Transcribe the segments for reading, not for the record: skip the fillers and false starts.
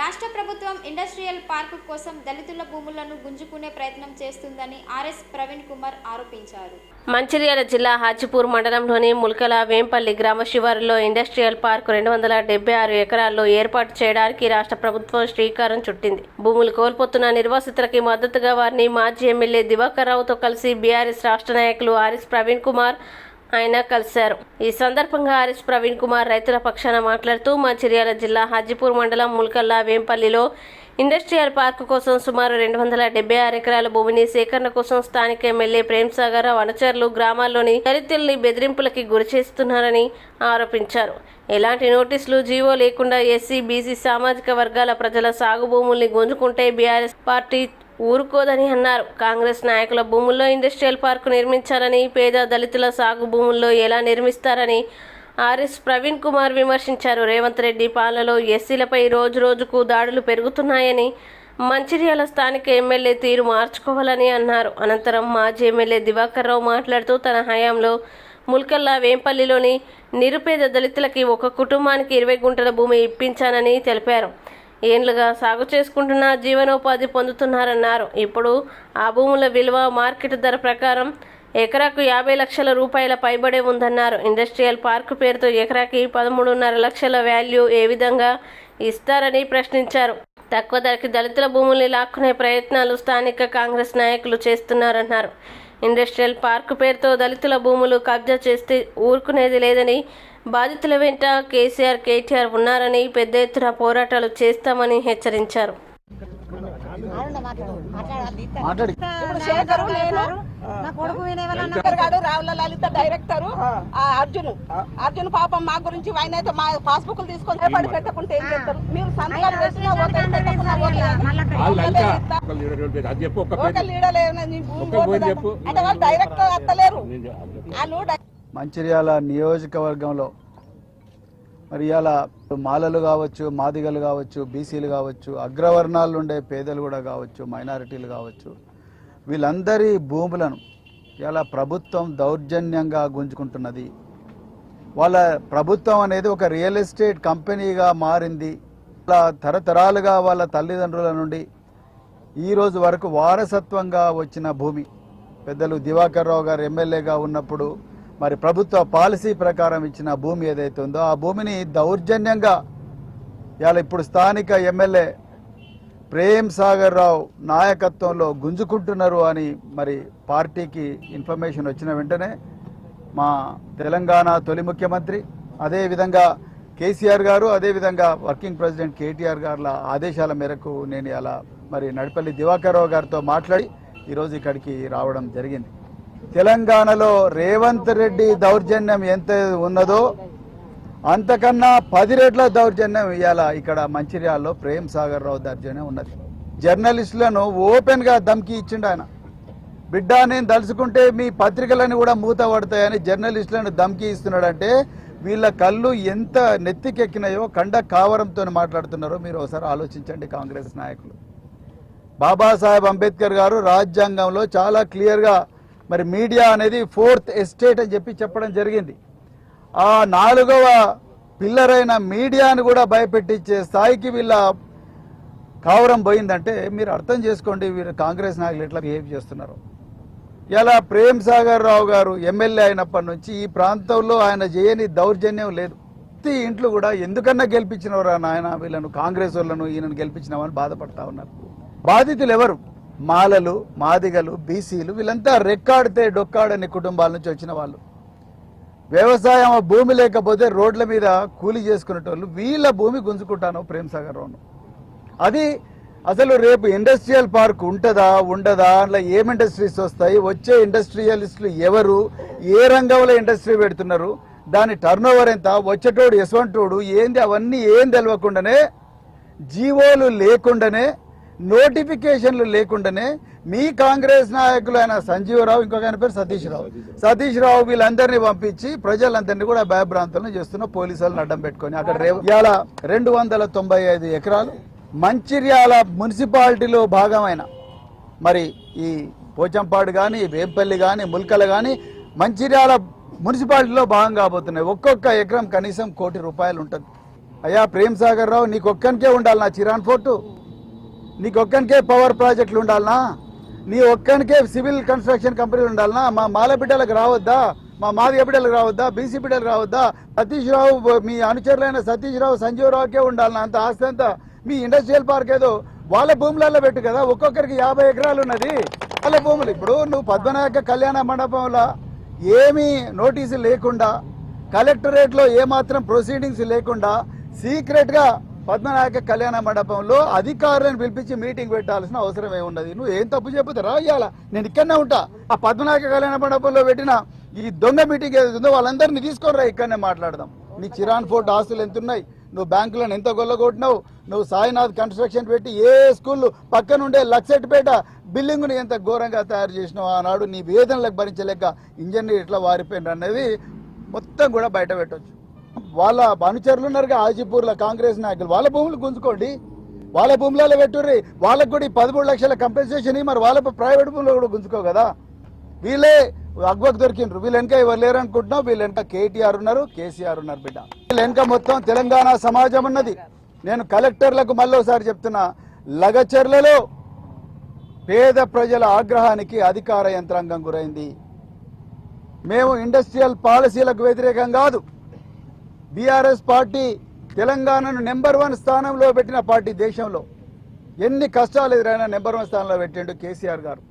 రాష్ట్ర ప్రభుత్వం industrial park కోసం దళితుల భూములను గుంజుకునే ప్రయత్నం చేస్తుందని ఆర్ఎస్ ప్రవీణ్ కుమార్ ఆరోపించారు. మంచిర్యాల జిల్లా హాజీపూర్ మండలంలోని ముల్కల వేంపల్లి గ్రామ శివారులో ఇండస్ట్రియల్ పార్క్ 276 ఎకరాల్లో ఏర్పాటు చేయడానికి రాష్ట్ర ప్రభుత్వం శ్రీకారం చుట్టింది. భూములు కోల్పోతున్న నిర్వాసితులకి మద్దతుగా వారిని మాజీ ఎమ్మెల్యే దివాకర్ రావుతో కలిసి బీఆర్ఎస్ రాష్ట్ర నాయకులు ఆర్ఎస్ ప్రవీణ్ కుమార్ ఆయన కలిశారు. ఈ సందర్భంగా ఆర్ఎస్ ప్రవీణ్ కుమార్ రైతుల పక్షాన మాట్లాడుతూ మంచిర్యాల జిల్లా హాజీపూర్ మండలం ముల్కల్ల వేంపల్లిలో ఇండస్ట్రియల్ పార్క్ కోసం సుమారు 276 ఎకరాల భూమిని సేకరణ కోసం స్థానిక ఎమ్మెల్యే ప్రేమ్ సాగర్ అనుచరులు గ్రామాల్లోని దళితుల్ని బెదిరింపులకి గురిచేస్తున్నారని ఆరోపించారు. ఎలాంటి నోటీసులు జీవో లేకుండా ఎస్సీ బీసీ సామాజిక వర్గాల ప్రజల సాగు భూముల్ని గుంజుకుంటే బీఆర్ఎస్ పార్టీ ఊరుకోదని అన్నారు. కాంగ్రెస్ నాయకుల భూముల్లో ఇండస్ట్రియల్ పార్కు నిర్మించాలని, పేద దళితుల సాగు భూముల్లో ఎలా నిర్మిస్తారని ఆర్ఎస్ ప్రవీణ్ కుమార్ విమర్శించారు. రేవంత్ రెడ్డి పాలనలో ఎస్సీలపై రోజు రోజుకు దాడులు పెరుగుతున్నాయని, మంచిర్యాల స్థానిక ఎమ్మెల్యే తీరు మార్చుకోవాలని అన్నారు. అనంతరం మాజీ ఎమ్మెల్యే దివాకర్ రావు మాట్లాడుతూ తన హయాంలో ముల్కల్ల వేంపల్లిలోని నిరుపేద దళితులకి ఒక కుటుంబానికి 20 గుంటల భూమి ఇప్పించానని తెలిపారు. ఏళ్లుగా సాగు చేసుకుంటున్న జీవనోపాధి పొందుతున్నారన్నారు. ఇప్పుడు ఆ భూముల విలువ మార్కెట్ ధర ప్రకారం ఎకరాకు 50 లక్షల రూపాయల పైబడే ఉందన్నారు. ఇండస్ట్రియల్ పార్కు పేరుతో ఎకరాకి 13.5 లక్షల వాల్యూ ఏ విధంగా ఇస్తారని ప్రశ్నించారు. తక్కువ ధరకి దళితుల భూముల్ని లాక్కునే ప్రయత్నాలు స్థానిక కాంగ్రెస్ నాయకులు చేస్తున్నారన్నారు. ఇండస్ట్రియల్ పార్కు పేరుతో దళితుల భూములు కబ్జా చేస్తే ఊరుకునేది లేదని, బాధితుల వెంట కేసీఆర్ కేటీఆర్ ఉన్నారని, పెద్ద ఎత్తున పోరాటాలు చేస్తామని హెచ్చరించారు. రావుల లలిత డైరెక్టర్ అర్జున్ పాపం మా గురించి ఆయన అయితే మా పాస్బుక్ తీసుకొని పడి పెట్టకుంటే ఏం చేస్తారు? మీరు సంతకాలు వేసినా అంటే వాళ్ళు డైరెక్టర్ అత్తలేరు. మంచిర్యాల నియోజకవర్గంలో మరి ఇలా మాలలు కావచ్చు, మాదిగలు కావచ్చు, బీసీలు కావచ్చు, అగ్రవర్ణాలు ఉండే పేదలు కూడా కావచ్చు, మైనారిటీలు కావచ్చు, వీళ్ళందరి భూములను ఇలా ప్రభుత్వం దౌర్జన్యంగా గుంజుకుంటున్నది. వాళ్ళ ప్రభుత్వం అనేది ఒక రియల్ ఎస్టేట్ కంపెనీగా మారింది. అలా తరతరాలుగా వాళ్ళ తల్లిదండ్రుల నుండి ఈరోజు వరకు వారసత్వంగా వచ్చిన భూమి. పెద్దలు దివాకర్ రావు గారు ఎమ్మెల్యేగా ఉన్నప్పుడు మరి ప్రభుత్వ పాలసీ ప్రకారం ఇచ్చిన భూమి ఏదైతే ఉందో ఆ భూమిని దౌర్జన్యంగా ఇవాళ ఇప్పుడు స్థానిక ఎమ్మెల్యే ప్రేమ్ సాగర్ రావు నాయకత్వంలో గుంజుకుంటున్నారు అని మరి పార్టీకి ఇన్ఫర్మేషన్ వచ్చిన వెంటనే మా తెలంగాణ తొలి ముఖ్యమంత్రి, అదేవిధంగా కేసీఆర్ గారు, అదేవిధంగా వర్కింగ్ ప్రెసిడెంట్ కేటీఆర్ గారుల ఆదేశాల మేరకు నేను ఇలా మరి నడిపల్లి దివాకర్ రావు గారితో మాట్లాడి ఈరోజు ఇక్కడికి రావడం జరిగింది. తెలంగాణలో రేవంత్ రెడ్డి దౌర్జన్యం ఎంత ఉన్నదో అంతకన్నా 10 రెట్ల దౌర్జన్యం ఇవాళ ఇక్కడ మంచిర్యాలలో ప్రేమ్ సాగర్ రావు దౌర్జన్యం ఉన్నది. జర్నలిస్టులను ఓపెన్గా ధమ్కి ఇచ్చిండు ఆయన. బిడ్డ నేను దలుచుకుంటే మీ పత్రికలను కూడా మూత పడతాయని జర్నలిస్టులను ధమ్కి ఇస్తున్నాడంటే వీళ్ళ కళ్ళు ఎంత నెత్తికెక్కినాయో, కండ కావరంతో మాట్లాడుతున్నారో మీరు ఒకసారి ఆలోచించండి. కాంగ్రెస్ నాయకులు బాబాసాహెబ్ అంబేద్కర్ గారు రాజ్యాంగంలో చాలా క్లియర్గా మరి మీడియా అనేది 4th ఎస్టేట్ అని చెప్పడం జరిగింది. ఆ 4వ పిల్లర్ అయిన మీడియాను కూడా భయపెట్టించే స్థాయికి వీళ్ళ కావరం పోయిందంటే మీరు అర్థం చేసుకోండి వీరు కాంగ్రెస్ నాయకులు ఎట్లా బిహేవ్ చేస్తున్నారు. ఇలా ప్రేమ్ సాగర్ రావు గారు ఎమ్మెల్యే అయినప్పటి నుంచి ఈ ప్రాంతంలో ఆయన చేయని దౌర్జన్యం లేదు. ప్రతి ఇంట్లో కూడా ఎందుకన్నా గెలిపించినవరా నాయన వీళ్ళను, కాంగ్రెస్ వాళ్ళను ఈయనను గెలిపించినామని బాధపడతా ఉన్నారు. బాధితులు ఎవరు? మాలలు, మాదిగలు, బీసీలు, వీళ్ళంతా రెక్కాడితే డొక్కాడని కుటుంబాల నుంచి వచ్చిన వాళ్ళు. వ్యవసాయం భూమి లేకపోతే రోడ్ల మీద కూలి చేసుకునేటోళ్ళు వీళ్ళ భూమి గుంజుకుంటాను ప్రేమ్ సాగర్ రావును. అది అసలు రేపు ఇండస్ట్రియల్ పార్క్ ఉంటుందా ఉండదా, అందులో ఏం ఇండస్ట్రీస్ వస్తాయి, వచ్చే ఇండస్ట్రియలిస్టులు ఎవరు, ఏ రంగంలో ఇండస్ట్రీ పెడుతున్నారు, దాని టర్నోవర్ ఎంత, వచ్చేటోడు యశ్వంతోడు ఏంది, అవన్నీ ఏం తెలియకుండానే, జీవోలు లేకుండానే, నోటిఫికేషన్లు లేకుండానే మీ కాంగ్రెస్ నాయకులు అయిన సంజీవరావు, ఇంకొక ఆయన పేరు సతీష్ రావు వీళ్ళందరినీ పంపించి ప్రజలందరినీ కూడా భయభ్రాంతులను చేస్తున్న పోలీసులను అడ్డం పెట్టుకొని అక్కడ ఇవాళ 295 ఎకరాలు మంచిర్యాల మున్సిపాలిటీలో భాగమైన మరి ఈ పోచంపాడు కానీ, వేంపల్లి కానీ, ముల్కల కానీ మంచిర్యాల మున్సిపాలిటీలో భాగం కాబోతున్నాయి. ఒక్కొక్క ఎకరం కనీసం ₹1 కోటి ఉంటుంది. అయ్యా ప్రేమ్ సాగర్ రావు, నీకొక్కనికే ఉండాలి నా చిరాన్ ఫోర్టు, నీకొక్కనికే పవర్ ప్రాజెక్టులు ఉండాలనా, నీ ఒక్కనికే సివిల్ కన్స్ట్రక్షన్ కంపెనీలు ఉండాలనా? మా మాల బిడ్డలకు రావద్దా? మా మాదిగ బిడ్డలకు రావద్దా? బీసీ బిడ్డలకు రావద్దా? సతీష్ రావు, మీ అనుచరులైన సతీష్ రావు, సంజీవ్ రావుకే ఉండాలనా అంత ఆస్తి అంతా? మీ ఇండస్ట్రియల్ పార్క్ ఏదో వాళ్ళ భూములలో పెట్టు కదా, ఒక్కొక్కరికి 50 ఎకరాలు ఉన్నది వాళ్ళ భూములు. ఇప్పుడు నువ్వు పద్మనాయక కళ్యాణ మండపంలో ఏమీ నోటీసులు లేకుండా, కలెక్టరేట్లో ఏమాత్రం ప్రొసీడింగ్స్ లేకుండా సీక్రెట్ గా పద్మనాయక కళ్యాణ మండపంలో అధికారులను పిలిపించి మీటింగ్ పెట్టాల్సిన అవసరం ఏమున్నది? నువ్వు ఏం తప్పు చెబుతారా? ఇవాళ నేను ఇక్కడనే ఉంటా. ఆ పద్మనాయక కళ్యాణ మండపంలో పెట్టిన ఈ దొంగ మీటింగ్ ఏదైతుందో వాళ్ళందరినీ తీసుకొని ఇక్కడనే మాట్లాడదాం. నీ చిరాన్ ఫోర్ట్ ఆస్తులు ఎంతున్నాయి, నువ్వు బ్యాంకులను ఎంత గొల్లగొట్టినావు, నువ్వు సాయినాథ్ కన్స్ట్రక్షన్ పెట్టి ఏ స్కూల్ పక్కనుండే లక్సెట్పేట బిల్డింగ్ను ఎంత ఘోరంగా తయారు చేసినావు. ఆనాడు నీ వేదనలకు భరించలేక ఇంజనీర్ ఇట్లా వారిపోయినారు అనేది మొత్తం కూడా బయట పెట్టవచ్చు. వాళ్ళ అనుచరులు ఉన్నారుగా హాజీపూర్లో కాంగ్రెస్ నాయకులు, వాళ్ళ భూములు గుంజుకోండి, వాళ్ళ భూములలో పెట్టుర్రి. వాళ్ళకు కూడా 13 లక్షల కంపెన్సేషన్ మరి వాళ్ళ ప్రైవేట్ భూములు కూడా గుంజుకో కదా. వీళ్ళే అగ్వకు దొరికిండ్రు. వీళ్ళు వెనక ఎవరు లేరు అనుకుంటున్నావు? వీళ్ళు వెనక కేటీఆర్ ఉన్నారు, కేసీఆర్ ఉన్నారు బిడ్డ. వీళ్ళు వెనక మొత్తం తెలంగాణ సమాజం ఉన్నది. నేను కలెక్టర్లకు మళ్ళోసారి చెప్తున్నా, లగచర్లలో పేద ప్రజల ఆగ్రహానికి అధికార యంత్రాంగం గురైంది. మేము ఇండస్ట్రియల్ పాలసీలకు వ్యతిరేకం కాదు. బీఆర్ఎస్ పార్టీ తెలంగాణను నెంబర్ 1 స్థానంలో పెట్టిన పార్టీ దేశంలో. ఎన్ని కష్టాలు ఎదురైనా నెంబర్ 1 స్థానంలో పెట్టిండు కేసీఆర్ గారు.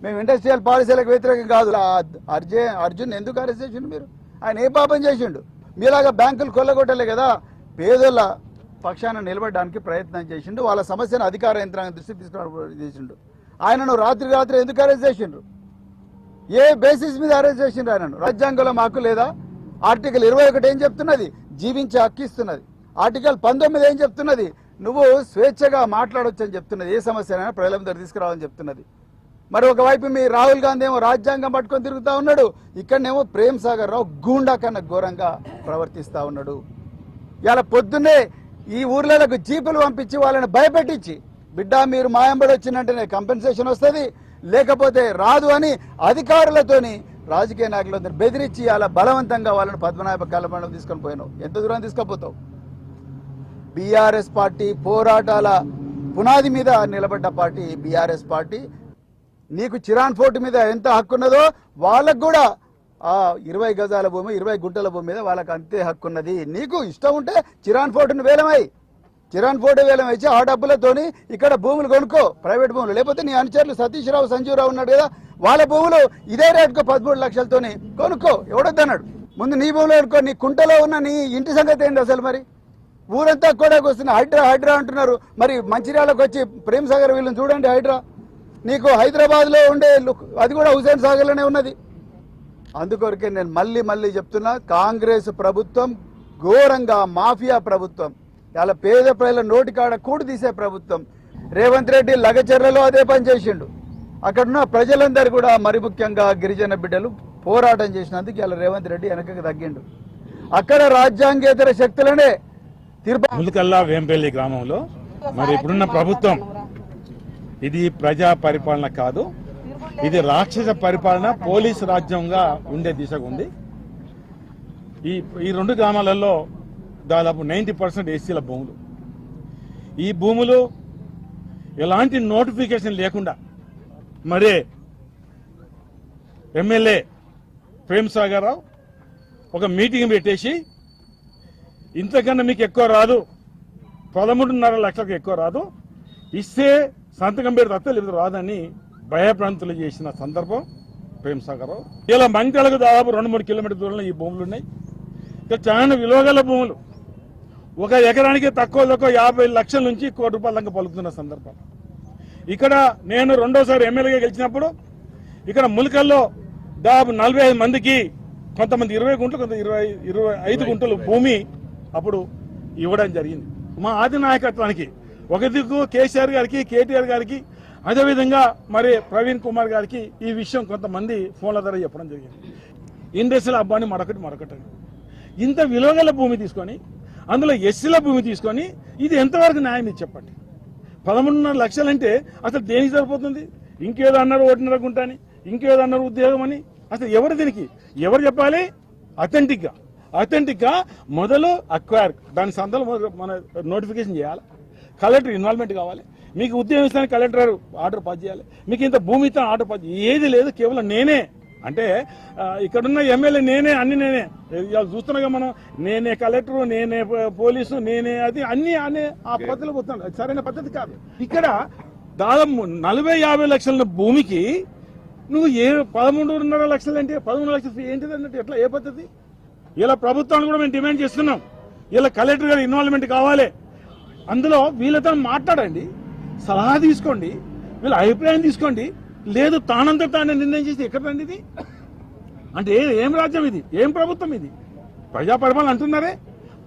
మేము ఇండస్ట్రియల్ పాలసీలకు వ్యతిరేకం కాదు. అర్జున్ ఎందుకు అరెస్ట్ చేసిండు మీరు? ఆయన ఏ పాపం చేసిండు? మీలాగా బ్యాంకులు కొల్లగొట్టలే కదా. పేదల పక్షాన నిలబడడానికి ప్రయత్నం చేసిండు. వాళ్ళ సమస్యను అధికార యంత్రాంగం దృష్టికి తీసుకురావడం చేసిండు. ఆయనను రాత్రి ఎందుకు అరెస్ట్ చేసిండ్రు? ఏ బేసిస్ మీద అరెస్ట్ చేసిండ్రు ఆయనను? రాజ్యాంగంలో మాకు లేదా? ఆర్టికల్ 21 ఏం చెప్తున్నది? జీవించే హక్కు ఇస్తున్నది. ఆర్టికల్ 19 ఏం చెప్తున్నది? నువ్వు స్వేచ్ఛగా మాట్లాడొచ్చు అని చెప్తున్నది. ఏ సమస్యనైనా ప్రజల ముందర తీసుకురావాలని చెప్తున్నది. మరి ఒకవైపు మీ రాహుల్ గాంధీ ఏమో రాజ్యాంగం పట్టుకొని తిరుగుతా ఉన్నాడు, ఇక్కడనేమో ప్రేమ్ సాగర్ రావు గూండా కన్నా ఘోరంగా ప్రవర్తిస్తా ఉన్నాడు. ఇలా పొద్దున్నే ఈ ఊర్లకు జీపులు పంపించి వాళ్ళని భయపెట్టించి, బిడ్డ మీరు మాయంబడి వచ్చినట్టునే కంపెన్సేషన్ వస్తుంది, లేకపోతే రాదు అని అధికారులతోని రాజకీయ నాయకులందరూ బెదిరించి అలా బలవంతంగా వాళ్ళని పద్మనాభ కళ్యాణం తీసుకొని పోయినావు. ఎంత దూరం తీసుకుపోతావు? బీఆర్ఎస్ పార్టీ పోరాటాల పునాది మీద నిలబడ్డ పార్టీ బీఆర్ఎస్ పార్టీ. నీకు చిరాన్ ఫోర్ట్ మీద ఎంత హక్కున్నదో వాళ్ళకు కూడా ఆ 20 గజాల భూమి, 20 గుంటల భూమి మీద వాళ్ళకి అంతే హక్కున్నది. నీకు ఇష్టం ఉంటే చిరాన్ ఫోర్ట్ను చిరాన్ ఫోర్ట్ వేలం ఇచ్చి ఆ డబ్బులతోని ఇక్కడ భూములు కొనుక్కో, ప్రైవేట్ భూములు. లేకపోతే నీ అనుచరులు సతీష్ రావు, సంజీవ్ రావు ఉన్నాడు కదా, వాళ్ళ భూములు ఇదే రేటుకు 13 లక్షలతోని కొనుక్కో. ఎవడొద్దన్నాడు? ముందు నీ భూములు కొనుక్కో. నీ కుంటలో ఉన్న నీ ఇంటి సంగతి ఏంటి అసలు? మరి ఊరంతా కూడా వస్తున్న హైడ్రా అంటున్నారు. మరి మంచిర్యాలకు వచ్చి ప్రేమ్ సాగర్ వీళ్ళని చూడండి హైడ్రా. నీకు హైదరాబాద్లో ఉండే అది కూడా హుసేన్ సాగర్లోనే ఉన్నది. అందుకొరకే నేను మళ్ళీ చెప్తున్నా, కాంగ్రెస్ ప్రభుత్వం ఘోరంగా మాఫియా ప్రభుత్వం. ఇలా పేద ప్రజల నోటికాడ కూడు తీసే ప్రభుత్వం. రేవంత్ రెడ్డి లగచర్లలో అదే పని చేసిండు. అక్కడున్న ప్రజలందరూ కూడా, మరి ముఖ్యంగా గిరిజన బిడ్డలు పోరాటం చేసినందుకు ఇలా రేవంత్ రెడ్డి వెనకకి తగ్గిండు. అక్కడ రాజ్యాంగేతర శక్తులనే ములకల్లా వేంపల్లి గ్రామంలో మరి ఇప్పుడున్న ప్రభుత్వం ఇది ప్రజా పరిపాలన కాదు, ఇది రాక్షస పరిపాలన, పోలీసు రాజ్యంగా ఉండే దిశగా ఉంది. ఈ 2 గ్రామాలలో దాదాపు 90% ఎస్సీల భూములు. ఈ భూములు ఎలాంటి నోటిఫికేషన్ లేకుండా మరే ఎమ్మెల్యే ప్రేమ్ సాగర్ రావు ఒక మీటింగ్ పెట్టేసి ఇంతకన్నా మీకు ఎక్కువ రాదు, 13.5 లక్షలకు ఎక్కువ రాదు, ఇస్తే సంతకం పెడితే తప్ప లేదు రాదని భయప్రాంతులు చేసిన సందర్భం ప్రేమ్ సాగర్ రావు. ఇలా మంగళకు దాదాపు 2-3 కిలోమీటర్ల దూరంలో ఈ భూములు ఉన్నాయి. ఇక చాలా విలువగల భూములు. ఒక ఎకరానికి తక్కువ 50 లక్షల నుంచి ₹1 కోటి దాకా పలుకుతున్న సందర్భం. ఇక్కడ నేను 2వ సారి ఎమ్మెల్యేగా గెలిచినప్పుడు ఇక్కడ ములకల్లో దాదాపు 45 మందికి, కొంతమంది 20 గుంటలు, కొంత 25 గుంటలు భూమి అప్పుడు ఇవ్వడం జరిగింది. మా ఆది నాయకత్వానికి ఒక దిక్కు కేసీఆర్ గారికి, కేటీఆర్ గారికి, అదేవిధంగా మరి ప్రవీణ్ కుమార్ గారికి ఈ విషయం కొంతమంది ఫోన్ల ద్వారా చెప్పడం జరిగింది. ఇండస్ట్రియల్ అబ్బాని మరొకటి ఇంత విలువగల భూమి తీసుకొని, అందులో ఎస్సీల భూమి తీసుకొని, ఇది ఎంతవరకు న్యాయం ఇది చెప్పండి? 13.5 లక్షలంటే అసలు దేనికి సరిపోతుంది? ఇంకేదో అన్నారు 1.5 గుంట అని, ఇంకేదో అన్నారు ఉద్యోగం అని. అసలు ఎవరు దీనికి ఎవరు చెప్పాలి? అథెంటిక్గా అథెంటిక్గా మొదలు అక్వైర్ దాని సంతలో మన నోటిఫికేషన్ చేయాలి. కలెక్టర్ ఇన్వాల్వ్మెంట్ కావాలి. మీకు ఉద్యోగం ఇస్తాను కలెక్టర్ ఆర్డర్ పాస్ చేయాలి. మీకు ఇంత భూమి ఇస్తాను ఆర్డర్ పాస్ ఏది లేదు. కేవలం నేనే అంటే ఇక్కడున్న ఎమ్మెల్యే నేనే, అన్ని నేనే. ఇవాళ చూస్తున్నాగా మనం, నేనే కలెక్టరు, నేనే పోలీసు, నేనే అది అన్ని ఆ పద్ధతిలో పోతున్నాడు. సరైన పద్ధతి కాదు. ఇక్కడ దాదాపు 40-50 లక్షల భూమికి నువ్వు 13.5 లక్షలు అంటే 13 లక్షలు ఏంటిది అన్నట్టు ఎట్లా, ఏ పద్ధతి? ఇలా ప్రభుత్వాన్ని కూడా మేము డిమాండ్ చేస్తున్నాం. ఇలా కలెక్టర్ గారి ఇన్వాల్వ్మెంట్ కావాలి. అందులో వీళ్ళతో మాట్లాడండి, సలహా తీసుకోండి, వీళ్ళ అభిప్రాయం తీసుకోండి. లేదు తానంతా తానే నిర్ణయం చేసి ఎక్కడ రండి ఇది అంటే ఏం రాజ్యం ఇది, ఏం ప్రభుత్వం ఇది? ప్రజా పరిపాలన అంటున్నారే.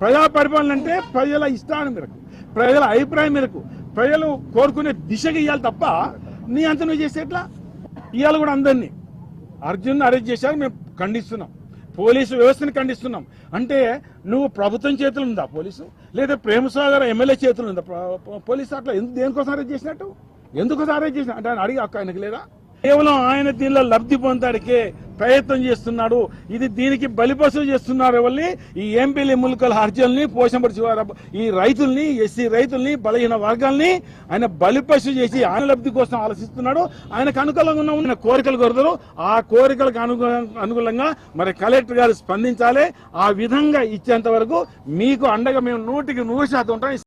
ప్రజా పరిపాలన అంటే ప్రజల ఇష్టాన్ని మేరకు, ప్రజల అభిప్రాయం మేరకు, ప్రజలు కోరుకునే దిశగా ఇవ్వాలి తప్ప నీ అంత నువ్వు చేస్తే ఎట్లా? ఇవాళ కూడా అందరినీ అర్జున్ అరెస్ట్ చేశారు, మేము ఖండిస్తున్నాం. పోలీసు వ్యవస్థని ఖండిస్తున్నాం. అంటే నువ్వు ప్రభుత్వం చేతులు ఉందా పోలీసు, లేదా ప్రేమసాగర్ ఎమ్మెల్యే చేతులు ఉందా పోలీసు? అట్లా దేనికోసం అరెస్ట్ చేసినట్టు, ఎందుకోసం అరెస్ట్ చేసిన అంటే ఆయన అడిగి ఆయనకు లేదా? కేవలం ఆయన దీనిలో లబ్ధి పొందడానికే ప్రయత్నం చేస్తున్నాడు. ఇది దీనికి బలిపశువు చేస్తున్నారు. వల్ల ఈ ఎంపీలు ముల్కల్ హర్జల్ని పోషంపరిచేవారు ఈ రైతుల్ని, ఎస్సీ రైతుల్ని, బలహీన వర్గాల్ని ఆయన బలిపశువు చేసి ఆయన లబ్ధి కోసం ఆలోచిస్తున్నాడు. ఆయనకు అనుకూలంగా ఉన్న కోరికలు కోరుతారు. ఆ కోరికలకు అనుకూలంగా మరి కలెక్టర్ గారు స్పందించాలి. ఆ విధంగా ఇచ్చేంత వరకు మీకు అండగా మేము 100% ఉంటాం.